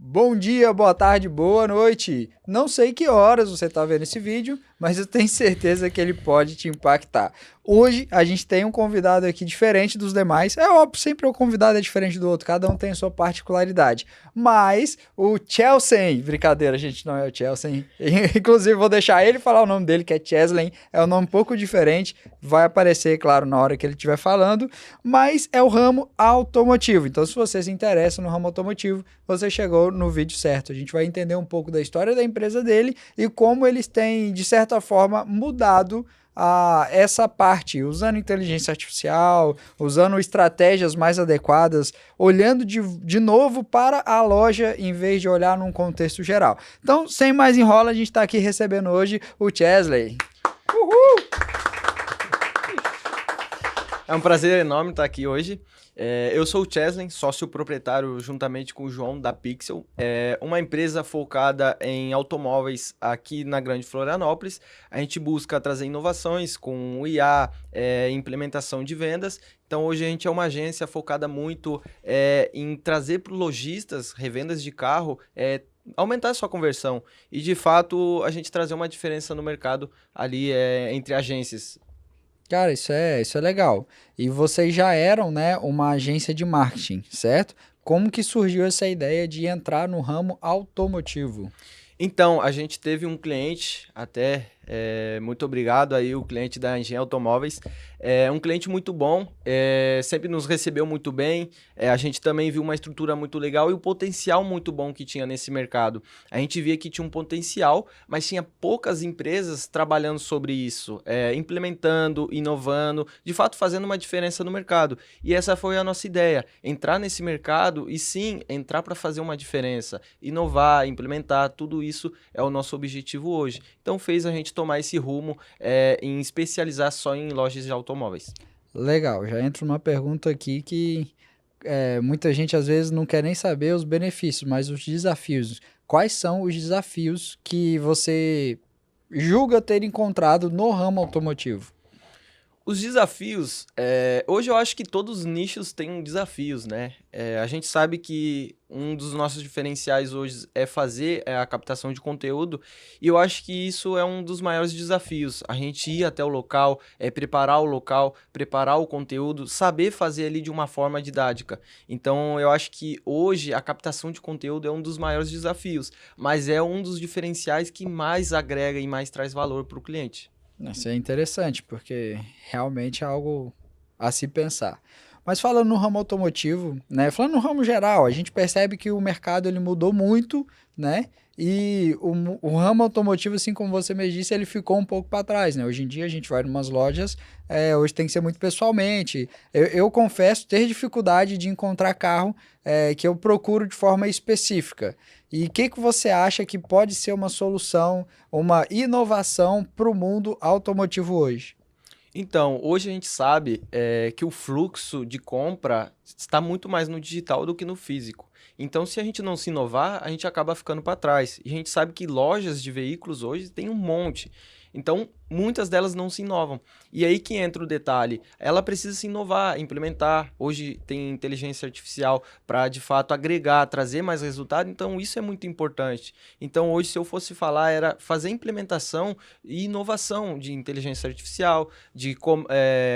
Bom dia, boa tarde, boa noite. Não sei que horas você está vendo esse vídeo, mas eu tenho certeza que ele pode te impactar. Hoje a gente tem um convidado aqui diferente dos demais. É óbvio, sempre o convidado é diferente do outro, cada um tem a sua particularidade. Mas o Chelsea, brincadeira, gente, não é o Chelsea. Inclusive vou deixar ele falar o nome dele, que é Chesley. É um nome um pouco diferente, vai aparecer, claro, na hora que ele estiver falando, mas é o ramo automotivo. Então, se você se interessa no ramo automotivo, você chegou no vídeo certo. A gente vai entender um pouco da história da empresa dele e como eles têm, de certa forma, mudado essa parte, usando inteligência artificial, usando estratégias mais adequadas, olhando de novo para a loja em vez de olhar num contexto geral. Então, sem mais enrola, a gente está aqui recebendo hoje o Chesley. Uhul! É um prazer enorme estar aqui hoje. Eu sou o Chesley, sócio proprietário juntamente com o João da Pixel, uma empresa focada em automóveis aqui na Grande Florianópolis. A gente busca trazer inovações com o IA, implementação de vendas. Então hoje a gente é uma agência focada muito em trazer para os lojistas, revendas de carro, aumentar a sua conversão e de fato a gente trazer uma diferença no mercado ali entre agências. Cara, isso é legal. E vocês já eram, né, uma agência de marketing, certo? Como que surgiu essa ideia de entrar no ramo automotivo? Então, a gente teve um cliente, muito obrigado aí, o cliente da Engenharia Automóveis, um cliente muito bom, sempre nos recebeu muito bem, a gente também viu uma estrutura muito legal e o potencial muito bom que tinha nesse mercado. A gente via que tinha um potencial, mas tinha poucas empresas trabalhando sobre isso, implementando, inovando, de fato fazendo uma diferença no mercado. E essa foi a nossa ideia, entrar nesse mercado e sim, entrar para fazer uma diferença, inovar, implementar, tudo isso é o nosso objetivo hoje. Então fez a gente tomar esse rumo em especializar só em lojas de automóveis. Legal, já entro numa pergunta aqui que muita gente às vezes não quer nem saber os benefícios, mas os desafios. Quais são os desafios que você julga ter encontrado no ramo automotivo? Os desafios, hoje eu acho que todos os nichos têm desafios, né? A gente sabe que um dos nossos diferenciais hoje é fazer a captação de conteúdo e eu acho que isso é um dos maiores desafios. A gente ir até o local, local, preparar o conteúdo, saber fazer ali de uma forma didática. Então eu acho que hoje a captação de conteúdo é um dos maiores desafios, mas é um dos diferenciais que mais agrega e mais traz valor para o cliente. Isso é interessante, porque realmente é algo a se pensar. Mas falando no ramo automotivo, né? Falando no ramo geral, a gente percebe que o mercado ele mudou muito, né? E o ramo automotivo, assim como você me disse, ele ficou um pouco para trás, né? Hoje em dia a gente vai em umas lojas, hoje tem que ser muito pessoalmente. Eu confesso ter dificuldade de encontrar carro que eu procuro de forma específica. E o que você acha que pode ser uma solução, uma inovação para o mundo automotivo hoje? Então, hoje a gente sabe que o fluxo de compra está muito mais no digital do que no físico. Então, se a gente não se inovar, a gente acaba ficando para trás. E a gente sabe que lojas de veículos hoje tem um monte. Então, muitas delas não se inovam. E aí que entra o detalhe. Ela precisa se inovar, implementar. Hoje tem inteligência artificial para, de fato, agregar, trazer mais resultado. Então, isso é muito importante. Então, hoje, se eu fosse falar, era fazer implementação e inovação de inteligência artificial,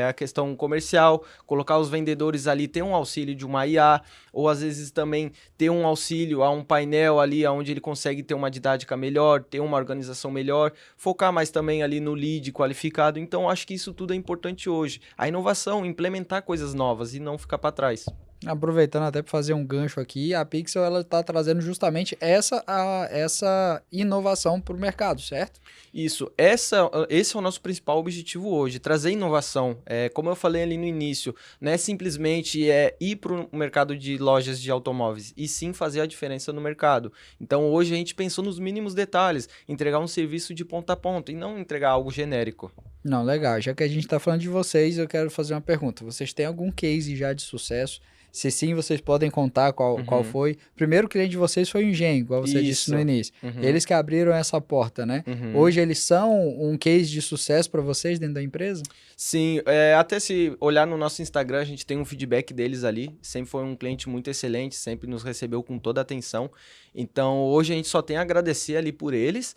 a questão comercial, colocar os vendedores ali, ter um auxílio de uma IA, ou às vezes também ter um auxílio a um painel ali, onde ele consegue ter uma didática melhor, ter uma organização melhor, focar mais também ali no lead qualificado. Então, acho que isso tudo é importante hoje. A inovação, implementar coisas novas e não ficar para trás. Aproveitando até para fazer um gancho aqui, a Pixel ela está trazendo justamente essa inovação para o mercado, certo? Isso, esse é o nosso principal objetivo hoje, trazer inovação. Como eu falei ali no início, não é simplesmente ir para o mercado de lojas de automóveis, e sim fazer a diferença no mercado. Então hoje a gente pensou nos mínimos detalhes, entregar um serviço de ponta a ponta e não entregar algo genérico. Não, legal. Já que a gente está falando de vocês, eu quero fazer uma pergunta. Vocês têm algum case já de sucesso? Se sim, vocês podem contar qual foi. O primeiro cliente de vocês foi o Engenho, igual você disse no início. Eles que abriram essa porta, né? Hoje eles são um case de sucesso para vocês dentro da empresa? Sim, até se olhar no nosso Instagram, a gente tem um feedback deles ali. Sempre foi um cliente muito excelente, sempre nos recebeu com toda a atenção. Então, hoje a gente só tem a agradecer ali por eles.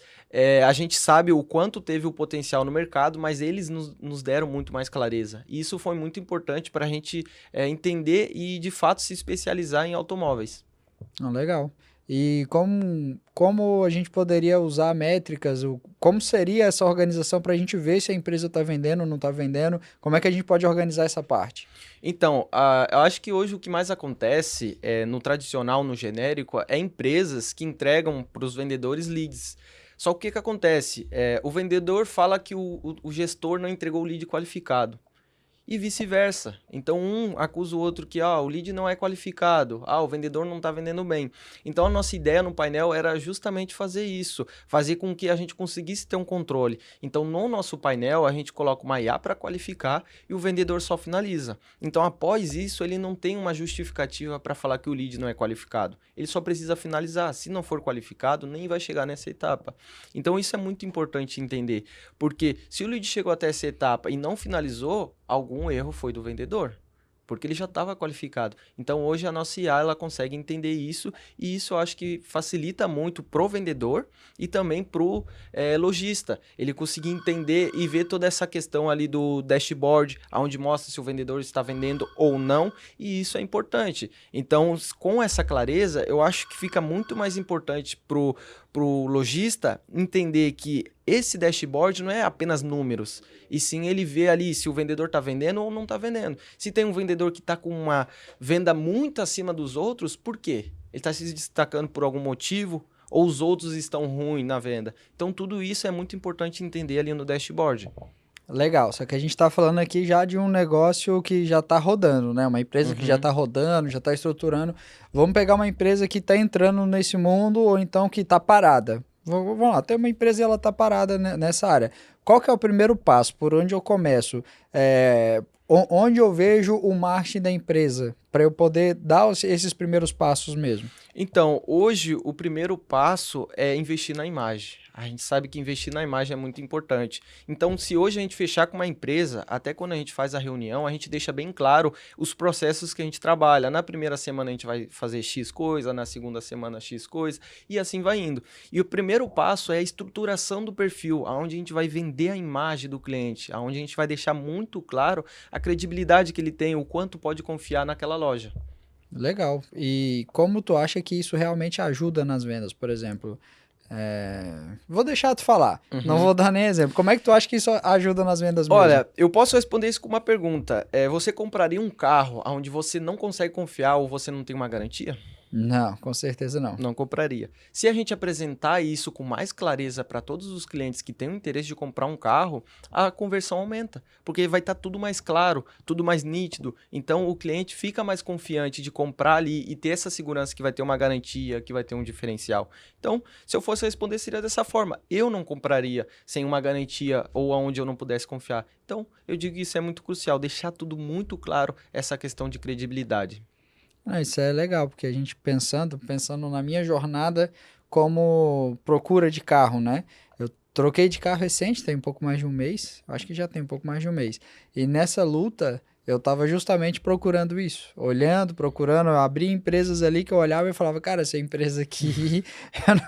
A gente sabe o quanto teve o potencial no mercado, mas eles nos deram muito mais clareza. E isso foi muito importante para a gente entender e, de fato, se especializar em automóveis. Legal. E como a gente poderia usar métricas, como seria essa organização para a gente ver se a empresa está vendendo ou não está vendendo? Como é que a gente pode organizar essa parte? Então, eu acho que hoje o que mais acontece no tradicional, no genérico, é empresas que entregam para os vendedores leads. Só que o que acontece? O vendedor fala que o gestor não entregou o lead qualificado. E vice-versa. Então, um acusa o outro que o lead não é qualificado, o vendedor não está vendendo bem. Então, a nossa ideia no painel era justamente fazer isso, fazer com que a gente conseguisse ter um controle. Então, no nosso painel, a gente coloca uma IA para qualificar e o vendedor só finaliza. Então, após isso, ele não tem uma justificativa para falar que o lead não é qualificado. Ele só precisa finalizar. Se não for qualificado, nem vai chegar nessa etapa. Então, isso é muito importante entender, porque se o lead chegou até essa etapa e não finalizou, algum erro foi do vendedor, porque ele já estava qualificado. Então, hoje a nossa IA ela consegue entender isso, e isso eu acho que facilita muito pro vendedor e também pro lojista. Ele conseguir entender e ver toda essa questão ali do dashboard, onde mostra se o vendedor está vendendo ou não, e isso é importante. Então, com essa clareza, eu acho que fica muito mais importante pro lojista entender que esse dashboard não é apenas números, e sim ele vê ali se o vendedor está vendendo ou não está vendendo. Se tem um vendedor que está com uma venda muito acima dos outros, por quê? Ele está se destacando por algum motivo ou os outros estão ruins na venda? Então tudo isso é muito importante entender ali no dashboard. Legal, só que a gente está falando aqui já de um negócio que já está rodando, né? Uma empresa que já está rodando, já está estruturando. Vamos pegar uma empresa que está entrando nesse mundo ou então que está parada. Vamos lá, tem uma empresa e ela está parada nessa área. Qual que é o primeiro passo? Por onde eu começo? Onde eu vejo o marketing da empresa para eu poder dar esses primeiros passos mesmo? Então, hoje o primeiro passo é investir na imagem. A gente sabe que investir na imagem é muito importante. Então, se hoje a gente fechar com uma empresa, até quando a gente faz a reunião, a gente deixa bem claro os processos que a gente trabalha. Na primeira semana a gente vai fazer X coisa, na segunda semana X coisa, e assim vai indo. E o primeiro passo é a estruturação do perfil, onde a gente vai vender a imagem do cliente, onde a gente vai deixar muito claro a credibilidade que ele tem, o quanto pode confiar naquela loja. Legal. E como tu acha que isso realmente ajuda nas vendas, por exemplo? Vou deixar tu falar, não vou dar nem exemplo. Como é que tu acha que isso ajuda nas vendas mesmo? Olha, eu posso responder isso com uma pergunta. Você compraria um carro onde você não consegue confiar ou você não tem uma garantia? Não, com certeza não. Não compraria. Se a gente apresentar isso com mais clareza para todos os clientes que têm o interesse de comprar um carro, a conversão aumenta, porque vai estar tudo mais claro, tudo mais nítido. Então o cliente fica mais confiante de comprar ali e ter essa segurança que vai ter uma garantia, que vai ter um diferencial. Então, se eu fosse responder, seria dessa forma. Eu não compraria sem uma garantia ou onde eu não pudesse confiar. Então, eu digo que isso é muito crucial, deixar tudo muito claro, essa questão de credibilidade. Isso é legal, porque a gente pensando na minha jornada como procura de carro, né? Eu troquei de carro recente, tem um pouco mais de um mês, acho que já tem um pouco mais de um mês. E nessa luta, eu estava justamente procurando isso, olhando, procurando, eu abri empresas ali que eu olhava e falava, cara, essa empresa aqui,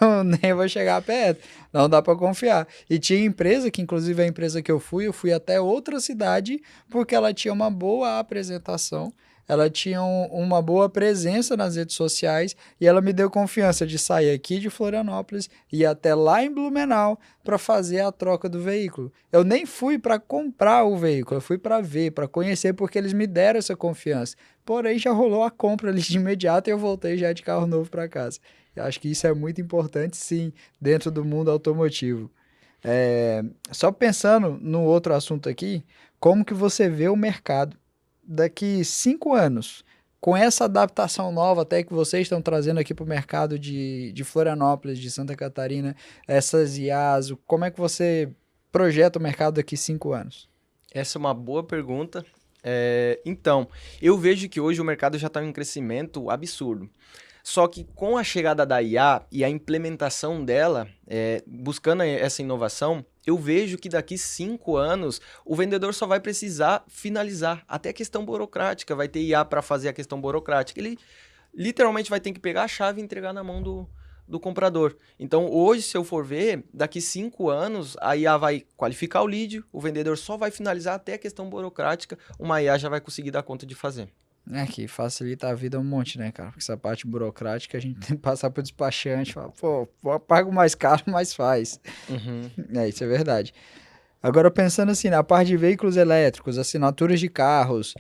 eu nem vou chegar perto, não dá para confiar. E tinha empresa, que inclusive a empresa que eu fui até outra cidade, porque ela tinha uma boa apresentação, ela tinha uma boa presença nas redes sociais e ela me deu confiança de sair aqui de Florianópolis e ir até lá em Blumenau para fazer a troca do veículo. Eu nem fui para comprar o veículo, eu fui para ver, para conhecer, porque eles me deram essa confiança. Porém, já rolou a compra ali de imediato e eu voltei já de carro novo para casa. Eu acho que isso é muito importante, sim, dentro do mundo automotivo. Só pensando no outro assunto aqui, como que você vê o mercado daqui 5 anos, com essa adaptação nova até que vocês estão trazendo aqui para o mercado de Florianópolis, de Santa Catarina, essas IAs, como é que você projeta o mercado daqui 5 anos? Essa é uma boa pergunta. Então, eu vejo que hoje o mercado já está em um crescimento absurdo. Só que com a chegada da IA e a implementação dela, buscando essa inovação, eu vejo que daqui 5 anos o vendedor só vai precisar finalizar. Até a questão burocrática, vai ter IA para fazer a questão burocrática. Ele literalmente vai ter que pegar a chave e entregar na mão do comprador. Então, hoje, se eu for ver, daqui 5 anos, a IA vai qualificar o lead, o vendedor só vai finalizar até a questão burocrática, uma IA já vai conseguir dar conta de fazer. Que facilita a vida um monte, né, cara? Porque essa parte burocrática a gente tem que passar pro despachante, falar, pô, eu pago mais caro, mas faz. Uhum. Isso é verdade. Agora, pensando assim, na parte de veículos elétricos, assinaturas de carros,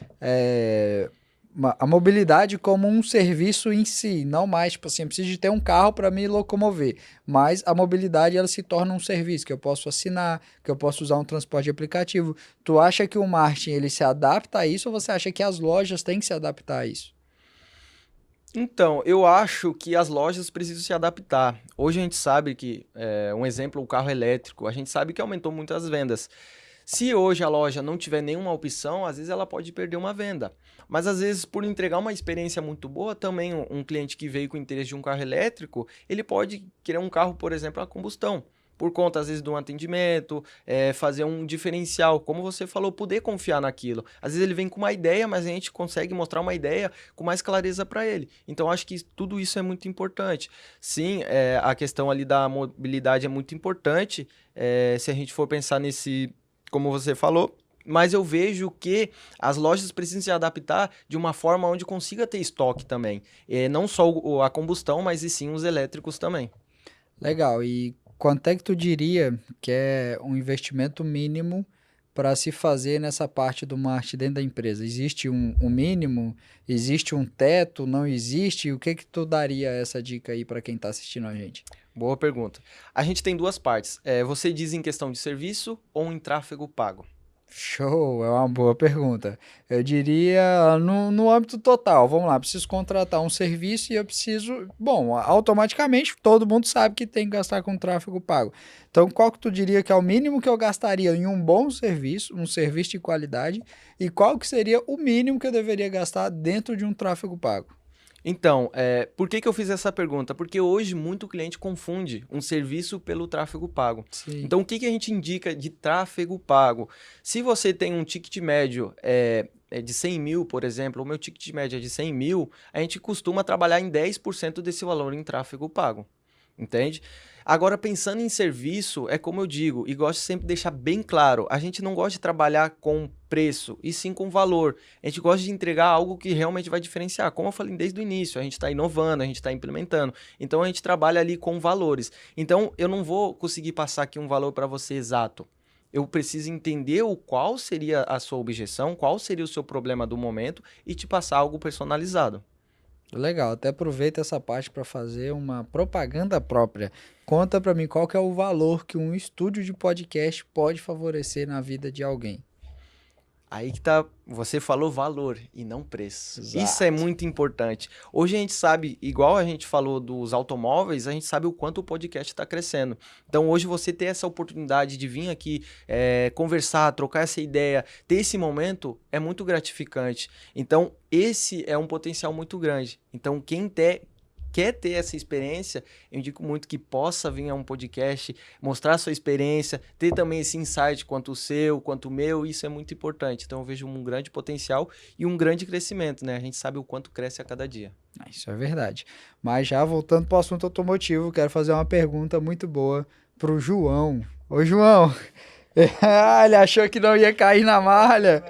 a mobilidade como um serviço em si, não mais, tipo assim, eu preciso de ter um carro para me locomover, mas a mobilidade ela se torna um serviço que eu posso assinar, que eu posso usar um transporte aplicativo. Tu acha que o marketing ele se adapta a isso ou você acha que as lojas têm que se adaptar a isso? Então, eu acho que as lojas precisam se adaptar. Hoje a gente sabe que, um exemplo, o carro elétrico, a gente sabe que aumentou muito as vendas. Se hoje a loja não tiver nenhuma opção, às vezes ela pode perder uma venda. Mas às vezes, por entregar uma experiência muito boa, também um cliente que veio com interesse de um carro elétrico, ele pode querer um carro, por exemplo, a combustão. Por conta, às vezes, de um atendimento, fazer um diferencial, como você falou, poder confiar naquilo. Às vezes ele vem com uma ideia, mas a gente consegue mostrar uma ideia com mais clareza para ele. Então, acho que tudo isso é muito importante. Sim, a questão ali da mobilidade é muito importante, se a gente for pensar nesse, como você falou, mas eu vejo que as lojas precisam se adaptar de uma forma onde consiga ter estoque também. Não só a combustão, mas e sim os elétricos também. Legal, e quanto é que tu diria que é um investimento mínimo para se fazer nessa parte do marketing dentro da empresa? Existe um mínimo? Existe um teto? Não existe? O que que tu daria essa dica aí para quem está assistindo a gente? Boa pergunta. A gente tem duas partes. Você diz em questão de serviço ou em tráfego pago? Show, é uma boa pergunta. Eu diria no âmbito total, vamos lá, preciso contratar um serviço e eu preciso, bom, automaticamente todo mundo sabe que tem que gastar com tráfego pago. Então, qual que tu diria que é o mínimo que eu gastaria em um bom serviço, um serviço de qualidade, e qual que seria o mínimo que eu deveria gastar dentro de um tráfego pago? Então, por que eu fiz essa pergunta? Porque hoje muito cliente confunde um serviço pelo tráfego pago. Sim. Então, o que a gente indica de tráfego pago? Se você tem um ticket médio de 100 mil, por exemplo, o meu ticket médio é de 100 mil, a gente costuma trabalhar em 10% desse valor em tráfego pago. Entende? Agora, pensando em serviço, é como eu digo, e gosto sempre de deixar bem claro, a gente não gosta de trabalhar com preço, e sim com valor. A gente gosta de entregar algo que realmente vai diferenciar. Como eu falei desde o início, a gente está inovando, a gente está implementando. Então, a gente trabalha ali com valores. Então, eu não vou conseguir passar aqui um valor para você exato. Eu preciso entender qual seria a sua objeção, qual seria o seu problema do momento e te passar algo personalizado. Legal, até aproveita essa parte para fazer uma propaganda própria. Conta para mim qual que é o valor que um estúdio de podcast pode favorecer na vida de alguém. Aí que tá, você falou valor e não preço. Exato. Isso é muito importante. Hoje a gente sabe, igual a gente falou dos automóveis, a gente sabe o quanto o podcast está crescendo. Então hoje você ter essa oportunidade de vir aqui conversar, trocar essa ideia, ter esse momento é muito gratificante. Então esse é um potencial muito grande. Então quem quer ter essa experiência, eu indico muito que possa vir a um podcast, mostrar a sua experiência, ter também esse insight quanto o seu, quanto o meu, isso é muito importante. Então eu vejo um grande potencial e um grande crescimento, né? A gente sabe o quanto cresce a cada dia. Isso é verdade. Mas já voltando para o assunto automotivo, quero fazer uma pergunta muito boa pro João. Ô, João, ele achou que não ia cair na malha.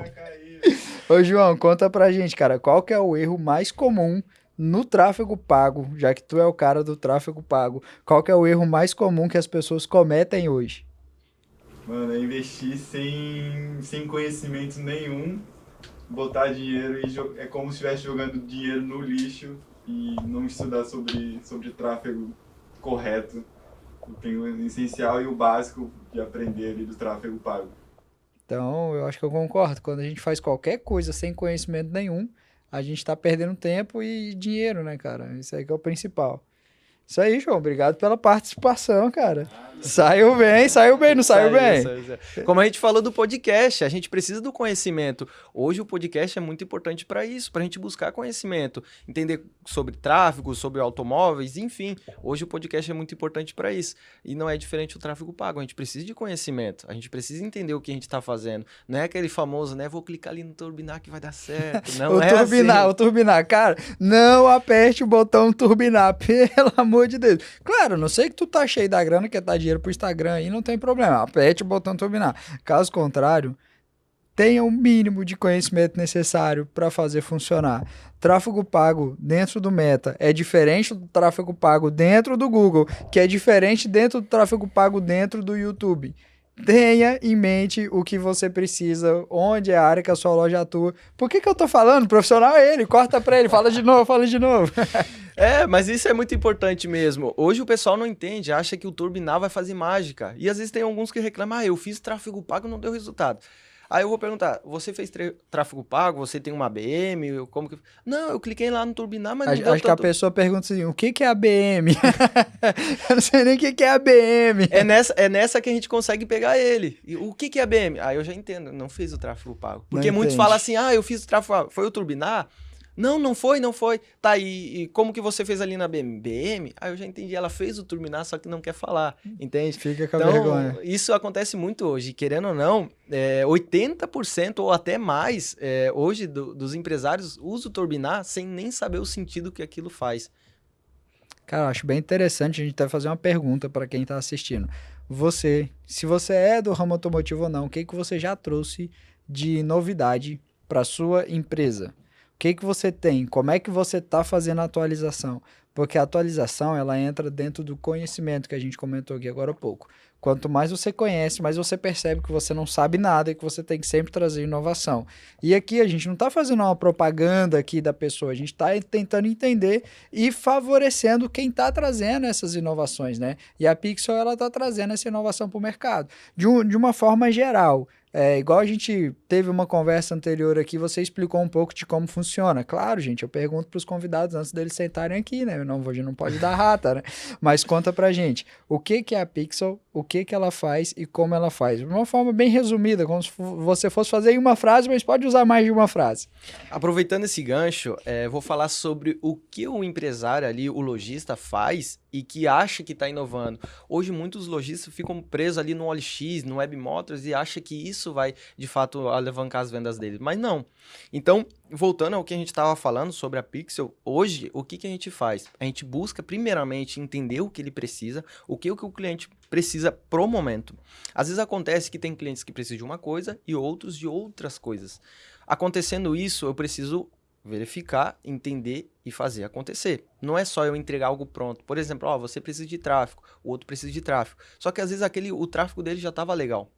Ô, João, conta pra gente, cara, qual que é o erro mais comum no tráfego pago, já que tu é o cara do tráfego pago, qual que é o erro mais comum que as pessoas cometem hoje? Mano, é investir sem conhecimento nenhum, botar dinheiro e é como se estivesse jogando dinheiro no lixo e não estudar sobre tráfego correto. Tem o essencial e o básico de aprender ali do tráfego pago. Então, eu acho que eu concordo. Quando a gente faz qualquer coisa sem conhecimento nenhum, a gente tá perdendo tempo e dinheiro, né, cara? Isso aí que é o principal. Isso aí, João. Obrigado pela participação, cara. Saiu bem, não saiu bem? Saiu. Como a gente falou do podcast, a gente precisa do conhecimento. Hoje o podcast é muito importante para isso, para a gente buscar conhecimento, entender sobre tráfego, sobre automóveis, enfim. Hoje o podcast é muito importante para isso. E não é diferente do tráfego pago. A gente precisa de conhecimento, a gente precisa entender o que a gente está fazendo. Não é aquele famoso, né? Vou clicar ali no turbinar que vai dar certo. Não O turbinar, cara, não aperte o botão turbinar, pelo amor de Deus. Claro, não sei que tu tá cheio da grana, quer dar dinheiro pro Instagram aí, não tem problema, aperte o botão turbinar. Caso contrário, tenha o mínimo de conhecimento necessário para fazer funcionar. Tráfego pago dentro do Meta é diferente do tráfego pago dentro do Google, que é diferente dentro do tráfego pago dentro do YouTube. Tenha em mente o que você precisa, onde é a área que a sua loja atua. Por que eu tô falando? O profissional é ele, corta pra ele, fala de novo. Mas isso é muito importante mesmo. Hoje o pessoal não entende, acha que o turbinar vai fazer mágica. E às vezes tem alguns que reclamam, eu fiz tráfego pago e não deu resultado. Aí eu vou perguntar, você fez tráfego pago, você tem uma ABM, como que... Não, eu cliquei lá no turbinar, mas não deu Acho que a pessoa pergunta assim, o que é ABM? Eu não sei nem o que é ABM. É nessa que a gente consegue pegar ele. E o que é ABM? Aí eu já entendo, não fez o tráfego pago. Porque muitos falam assim, eu fiz o tráfego pago, foi o turbinar? Não foi. Tá, e como que você fez ali na BM? Aí eu já entendi, ela fez o turbinar, só que não quer falar, entende? Fica com a vergonha. Isso acontece muito hoje, querendo ou não, 80% ou até mais, hoje dos empresários usam o turbinar sem nem saber o sentido que aquilo faz. Cara, eu acho bem interessante a gente até fazer uma pergunta para quem está assistindo. Se você é do ramo automotivo ou não, o que você já trouxe de novidade para sua empresa? O que você tem? Como é que você está fazendo a atualização? Porque a atualização, ela entra dentro do conhecimento que a gente comentou aqui agora há pouco. Quanto mais você conhece, mais você percebe que você não sabe nada e que você tem que sempre trazer inovação. E aqui a gente não está fazendo uma propaganda aqui da pessoa, a gente está tentando entender e favorecendo quem está trazendo essas inovações, né? E a Pixel, ela está trazendo essa inovação para o mercado. De uma forma geral. Igual a gente teve uma conversa anterior aqui, você explicou um pouco de como funciona. Claro, gente, eu pergunto para os convidados antes deles sentarem aqui, né? Hoje não pode dar rata, né? Mas conta pra gente, o que é a Pixel, o que ela faz e como ela faz. De uma forma bem resumida, como se você fosse fazer em uma frase, mas pode usar mais de uma frase. Aproveitando esse gancho, vou falar sobre o que o empresário ali, o lojista faz e que acha que está inovando. Hoje muitos lojistas ficam presos ali no OLX, no Web Motors e acham que isso vai, de fato, alavancar as vendas deles. Mas não. Então, voltando ao que a gente estava falando sobre a Pixel, hoje, o que a gente faz? A gente busca, primeiramente, entender o que ele precisa, o que o cliente precisa pro momento. Às vezes acontece que tem clientes que precisam de uma coisa e outros de outras coisas. Acontecendo isso, eu preciso verificar, entender e fazer acontecer. Não é só eu entregar algo pronto. Por exemplo, você precisa de tráfego, o outro precisa de tráfego. Só que às vezes o tráfego dele já estava legal.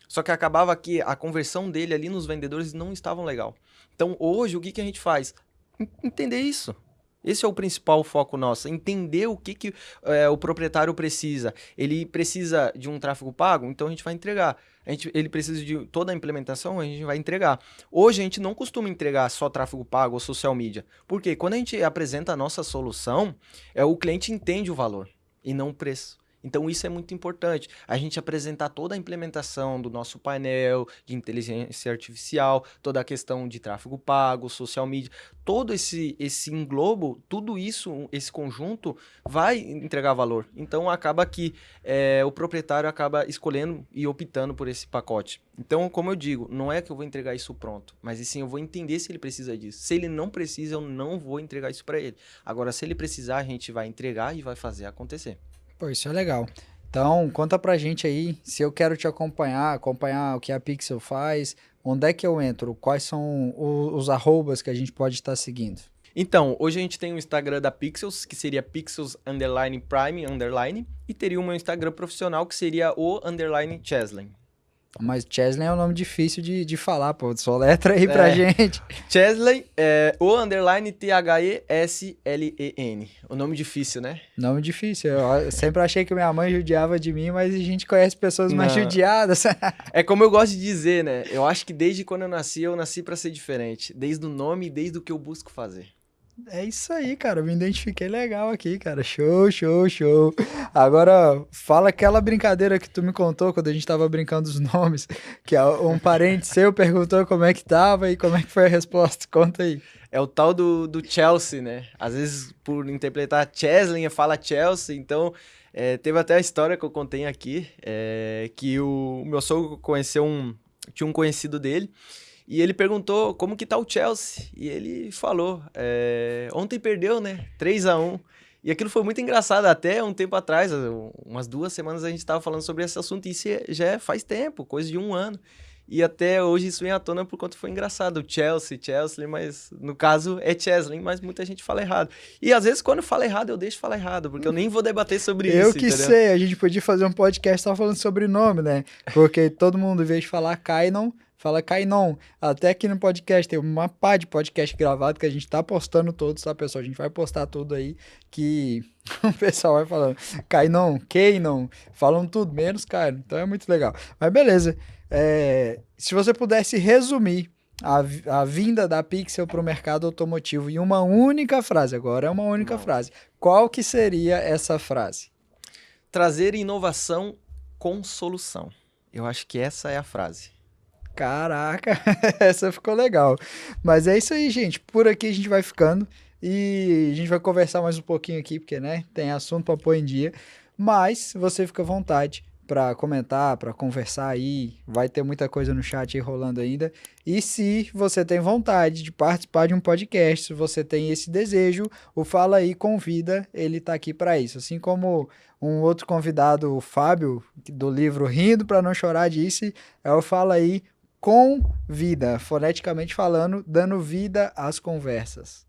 Só que acabava que a conversão dele ali nos vendedores não estava legal. Então hoje o que a gente faz? Entender isso. Esse é o principal foco nosso, entender o que o proprietário precisa. Ele precisa de um tráfego pago, então a gente vai entregar. Ele precisa de toda a implementação, a gente vai entregar. Hoje a gente não costuma entregar só tráfego pago ou social media, porque quando a gente apresenta a nossa solução, o cliente entende o valor e não o preço. Então isso é muito importante, a gente apresentar toda a implementação do nosso painel de inteligência artificial, toda a questão de tráfego pago, social media, todo esse englobo, tudo isso, esse conjunto vai entregar valor. Então acaba que o proprietário acaba escolhendo e optando por esse pacote. Então, como eu digo, não é que eu vou entregar isso pronto, mas sim eu vou entender se ele precisa disso. Se ele não precisa, eu não vou entregar isso para ele. Agora, se ele precisar, a gente vai entregar e vai fazer acontecer. Pô, isso é legal. Então, conta pra gente aí, se eu quero te acompanhar o que a Pixel faz, onde é que eu entro? Quais são os arrobas que a gente pode estar seguindo? Então, hoje a gente tem o Instagram da Pixels, que seria Pixels_Prime_, e teria o meu Instagram profissional, que seria o_Chesley. Mas Chesley é um nome difícil de falar, pô. Soletra aí pra gente. Chesley é o_THESLEN. O nome difícil, né? Nome difícil. Eu sempre achei que minha mãe judiava de mim, mas a gente conhece pessoas mais judiadas. É como eu gosto de dizer, né? Eu acho que desde quando eu nasci pra ser diferente. Desde o nome e desde o que eu busco fazer. É isso aí, cara. Eu me identifiquei legal aqui, cara. Show, show, show. Agora, fala aquela brincadeira que tu me contou quando a gente tava brincando dos nomes, que um parente seu perguntou como é que tava e como é que foi a resposta. Conta aí. É o tal do Chelsea, né? Às vezes, por interpretar Cheslin, fala Chelsea. Então, teve até a história que eu contei aqui, que o meu sogro tinha um conhecido dele, e ele perguntou como que tá o Chelsea. E ele falou, ontem perdeu, né? 3-1. E aquilo foi muito engraçado. Até um tempo atrás, umas 2 semanas, a gente estava falando sobre esse assunto. E isso faz tempo, coisa de 1 ano. E até hoje isso vem à tona por conta foi engraçado. O Chelsea, mas no caso é Cheslin, mas muita gente fala errado. E às vezes quando eu falo errado, eu deixo falar errado, porque eu nem vou debater sobre isso, Eu que entendeu? sei, a gente podia fazer um podcast só falando sobre nome, né? Porque todo mundo, em vez de falar Kainon, fala Kainon. Até aqui no podcast tem uma pá de podcast gravado que a gente tá postando todos, tá, pessoal? A gente vai postar tudo aí que o pessoal vai falando Kainon, Kainon, falam tudo, menos Kainon. Então é muito legal. Mas beleza. Se você pudesse resumir a vinda da Pixel para o mercado automotivo em uma única frase, agora é uma única frase, qual que seria essa frase? Trazer inovação com solução. Eu acho que essa é a frase. Caraca, essa ficou legal. Mas é isso aí, gente. Por aqui a gente vai ficando e a gente vai conversar mais um pouquinho aqui, porque, né, tem assunto para pôr em dia. Mas você fica à vontade para comentar, para conversar aí. Vai ter muita coisa no chat aí rolando ainda. E se você tem vontade de participar de um podcast, se você tem esse desejo, o Fala Aí Convida, ele tá aqui para isso. Assim como um outro convidado, o Fábio, do livro Rindo para Não Chorar, disse, é o Fala Aí com vida, foneticamente falando, dando vida às conversas.